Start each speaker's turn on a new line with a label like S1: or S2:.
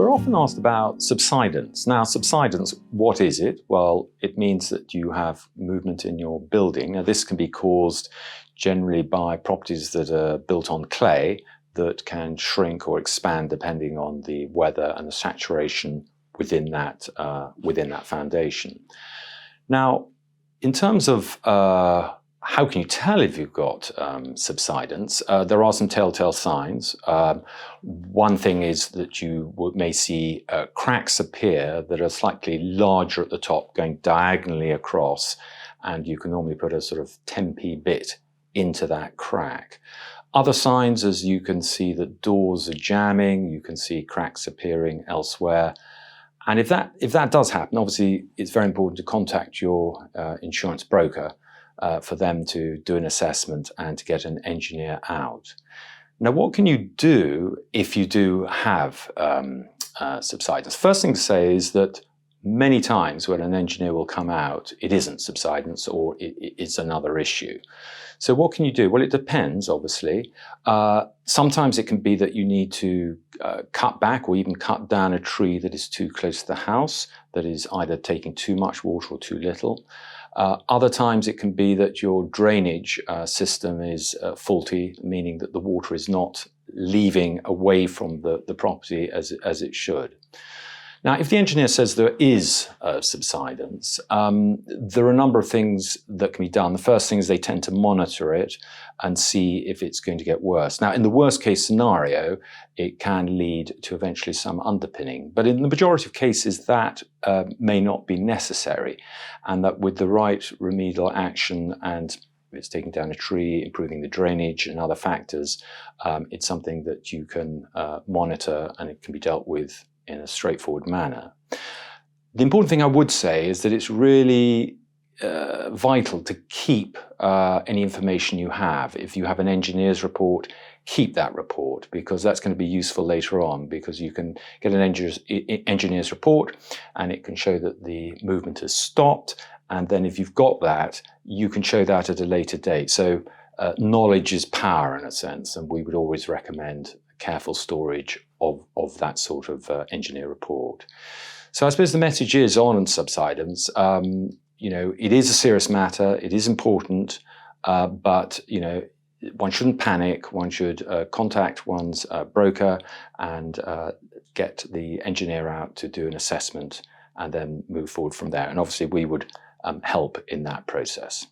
S1: We're often asked about subsidence. Now, subsidence, what is it? Well, it means that you have movement in your building. Now, this can be caused generally by properties that are built on clay that can shrink or expand depending on the weather and the saturation within that foundation. Now, in terms of how can you tell if you've got subsidence? There are some telltale signs. One thing is that you may see cracks appear that are slightly larger at the top, going diagonally across, and you can normally put a sort of 10p bit into that crack. Other signs, as you can see that doors are jamming, you can see cracks appearing elsewhere. And if that does happen, obviously it's very important to contact your insurance broker for them to do an assessment and to get an engineer out. Now, what can you do if you do have subsidence? First thing to say is that many times when an engineer will come out, it isn't subsidence or it's another issue. So what can you do? Well, it depends, obviously. Sometimes it can be that you need to cut back or even cut down a tree that is too close to the house, that is either taking too much water or too little. Other times it can be that your drainage system is faulty, meaning that the water is not leaving away from the property as it should. Now, if the engineer says there is subsidence, there are a number of things that can be done. The first thing is they tend to monitor it and see if it's going to get worse. Now, in the worst case scenario, it can lead to eventually some underpinning. But in the majority of cases, that may not be necessary. And that with the right remedial action, and if it's taking down a tree, improving the drainage and other factors, it's something that you can monitor and it can be dealt with in a straightforward manner. The important thing I would say is that it's really vital to keep any information you have. If you have an engineer's report, keep that report, because that's going to be useful later on, because you can get an engineer's report and it can show that the movement has stopped, and then if you've got that, you can show that at a later date. So knowledge is power in a sense, and we would always recommend careful storage of that sort of engineer report. So I suppose the message is on subsidence. It is a serious matter. It is important, but one shouldn't panic. One should contact one's broker and get the engineer out to do an assessment and then move forward from there. And obviously we would help in that process.